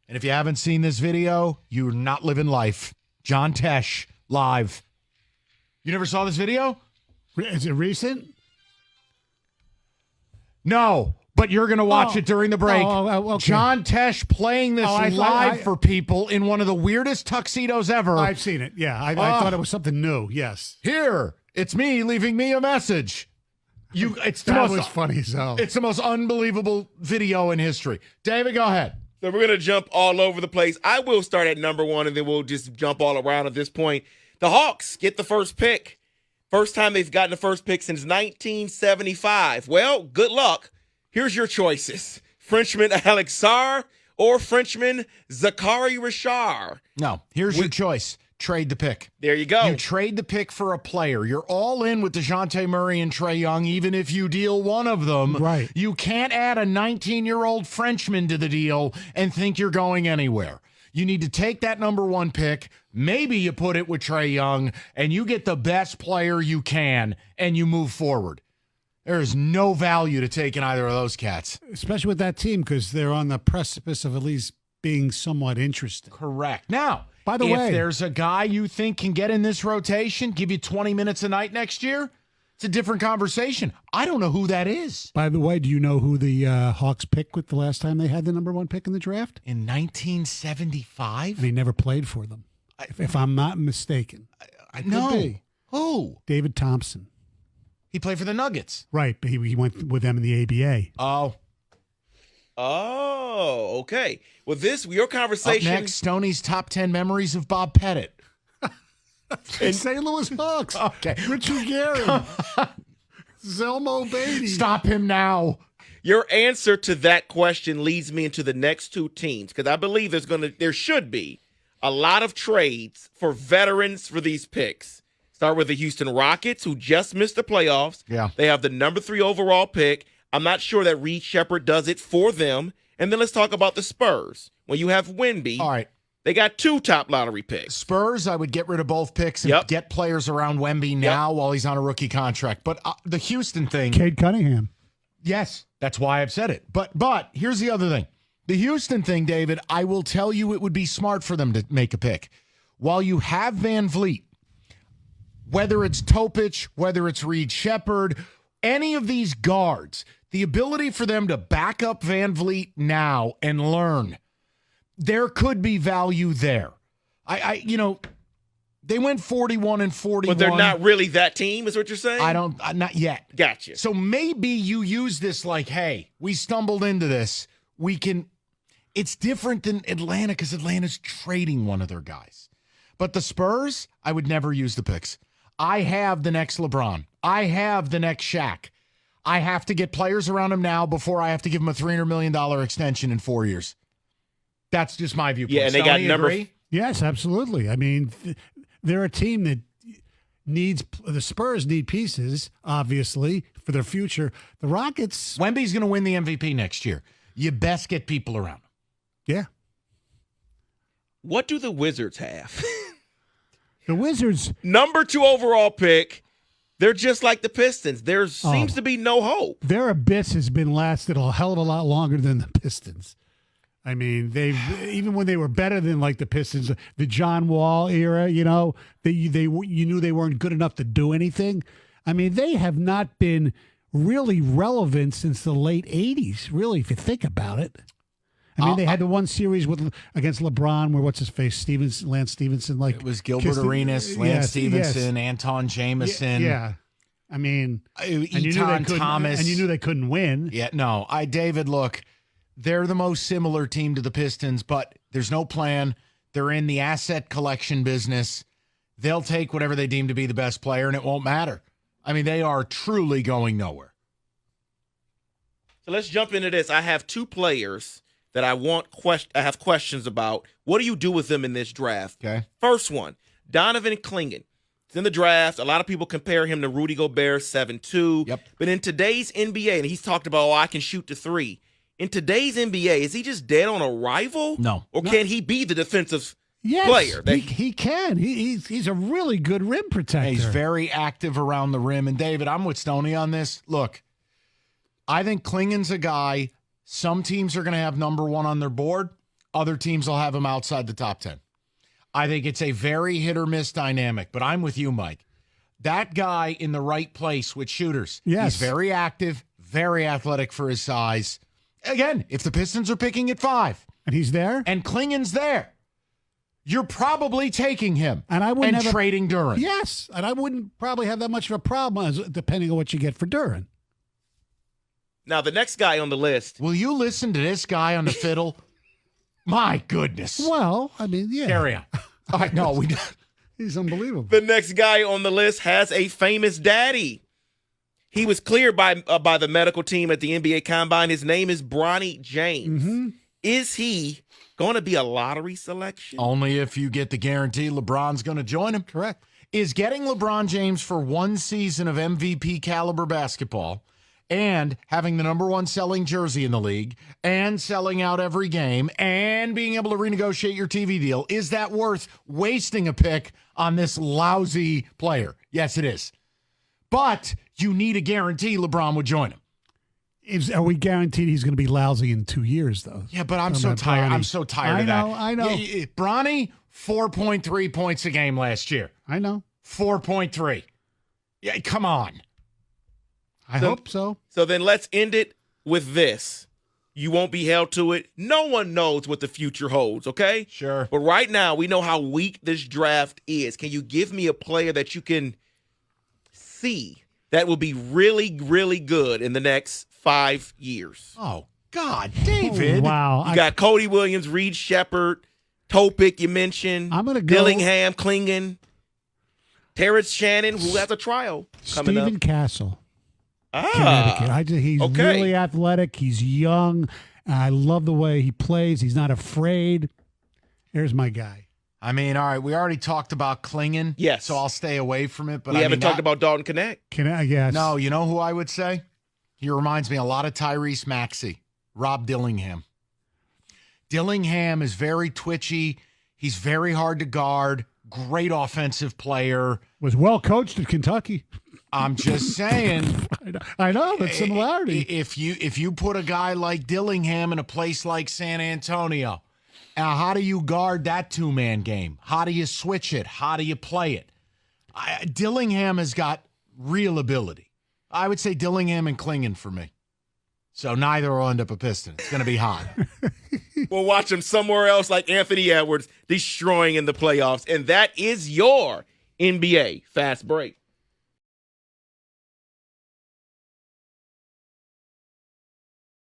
And if you haven't seen this video, you're not living life. John Tesh, live. You never saw this video? Is it recent? No, but you're going to watch it during the break. Okay. John Tesh playing this live for people in one of the weirdest tuxedos ever. I've seen it. Yeah, I thought it was something new. Yes. Here, it's me leaving me a message. That was funny as hell. It's the most unbelievable video in history. David, go ahead. So we're going to jump all over the place. I will start at number one, and then we'll just jump all around at this point. The Hawks get the first pick. First time they've gotten the first pick since 1975. Well, good luck. Here's your choices. Frenchman Alex Sarr or Frenchman Zachary Richard. No, here's your choice. Trade the pick. There you go. You trade the pick for a player. You're all in with DeJounte Murray and Trae Young, even if you deal one of them. Right. You can't add a 19-year-old Frenchman to the deal and think you're going anywhere. You need to take that number one pick. Maybe you put it with Trae Young, and you get the best player you can, and you move forward. There is no value to taking either of those cats. Especially with that team, because they're on the precipice of at least being somewhat interesting. Correct. Now, by the way, if there's a guy you think can get in this rotation, give you 20 minutes a night next year, it's a different conversation. I don't know who that is. By the way, do you know who the Hawks picked with the last time they had the number one pick in the draft? In 1975? And he never played for them, if I'm not mistaken. I know. Who? David Thompson. He played for the Nuggets. Right, but he went with them in the ABA. Oh, okay. Well, your conversation. Up next, Stoney's top 10 memories of Bob Pettit. And St. Louis Hawks. Okay. Richard Gary. Zelmo Beatty. Stop him now. Your answer to that question leads me into the next two teams, because I believe there should be a lot of trades for veterans for these picks. Start with the Houston Rockets, who just missed the playoffs. Yeah. They have the number 3 overall pick. I'm not sure that Reed Shepherd does it for them. And then let's talk about the Spurs. When you have Wemby, all right, they got 2 top lottery picks. Spurs, I would get rid of both picks and get players around Wemby now while he's on a rookie contract. But the Houston thing. Cade Cunningham. Yes, that's why I've said it. But here's the other thing. The Houston thing, David, I will tell you it would be smart for them to make a pick. While you have Van Vliet, whether it's Topic, whether it's Reed Shepherd, any of these guards, the ability for them to back up Van Vliet now and learn, there could be value there. They went 41 and 41. But they're not really that team, is what you're saying? Not yet. Gotcha. So maybe you use this like, hey, we stumbled into this. It's different than Atlanta because Atlanta's trading one of their guys. But the Spurs, I would never use the picks. I have the next LeBron. I have the next Shaq. I have to get players around him now before I have to give him a $300 million extension in 4 years. That's just my viewpoint. Yeah, and they got number. Yes, absolutely. I mean, they're a team that the Spurs need pieces, obviously, for their future. The Rockets. Wemby's going to win the MVP next year. You best get people around him. Yeah. What do the Wizards have? The Wizards. Number 2 overall pick. They're just like the Pistons. There seems to be no hope. Their abyss has been lasted a hell of a lot longer than the Pistons. I mean, even when they were better than like the Pistons, the John Wall era, you knew they weren't good enough to do anything. I mean, they have not been really relevant since the late 80s, really, if you think about it. I mean, they had the one series against LeBron where Lance Stevenson, it was Gilbert Arenas, Lance Stevenson, Anton Jamison. Yeah. I mean, Eton Thomas. And you knew they couldn't win. Yeah, no. David, look, they're the most similar team to the Pistons, but there's no plan. They're in the asset collection business. They'll take whatever they deem to be the best player, and it won't matter. I mean, they are truly going nowhere. So let's jump into this. I have 2 players that I have questions about. What do you do with them in this draft? Okay. First one, Donovan Clingan. It's in the draft. A lot of people compare him to Rudy Gobert, 7'2". Yep. But in today's NBA, and he's talked about, I can shoot the 3. In today's NBA, is he just dead on arrival? No. Or can he be the defensive Yes, player? He can. He's a really good rim protector. He's very active around the rim. And, David, I'm with Stoney on this. Look, I think Clingan's a guy some teams are going to have number 1 on their board. Other teams will have him outside the top 10. I think it's a very hit or miss dynamic, but I'm with you, Mike. That guy in the right place with shooters. Yes. He's very active, very athletic for his size. Again, if the Pistons are picking at 5. And he's there? And Clingan's there. You're probably taking him and trading Duren. Yes, and I wouldn't probably have that much of a problem depending on what you get for Duren. Now, the next guy on the list. Will you listen to this guy on the fiddle? My goodness. Well, I mean, yeah. Carry on. All right, no, we He's unbelievable. The next guy on the list has a famous daddy. He was cleared by the medical team at the NBA Combine. His name is Bronny James. Mm-hmm. Is he going to be a lottery selection? Only if you get the guarantee LeBron's going to join him. Correct. Is getting LeBron James for one season of MVP caliber basketball and having the number 1 selling jersey in the league and selling out every game and being able to renegotiate your TV deal, is that worth wasting a pick on this lousy player? Yes, it is. But you need a guarantee LeBron would join him. Are we guaranteed he's going to be lousy in 2 years, though? Yeah, but I'm so tired. I'm so tired of that. I know. Bronny, 4.3 points a game last year. I know. 4.3. Yeah, come on. I hope so. So then let's end it with this. You won't be held to it. No one knows what the future holds, okay? Sure. But right now, we know how weak this draft is. Can you give me a player that you can see that will be really, really good in the next 5 years? Oh, God, David. Oh, wow. You got Cody Williams, Reed Shepard, Topic you mentioned. I'm gonna go Dillingham, Clingan, Terrence Shannon, who has a trial coming up. Stephen Castle. Connecticut. He's really athletic. He's young. I love the way he plays. He's not afraid. There's my guy. I mean, all right, we already talked about Clingan. Yes. So I'll stay away from it. But we haven't talked about Dalton Connect. Yes. No, you know who I would say? He reminds me a lot of Tyrese Maxey, Rob Dillingham. Dillingham is very twitchy. He's very hard to guard. Great offensive player. Was well coached at Kentucky. I'm just saying. I know the similarity. If you put a guy like Dillingham in a place like San Antonio, how do you guard that 2-man game? How do you switch it? How do you play it? Dillingham has got real ability. I would say Dillingham and Clingan for me. So neither will end up a Piston. It's going to be hot. We'll watch him somewhere else like Anthony Edwards destroying in the playoffs. And that is your NBA Fast Break.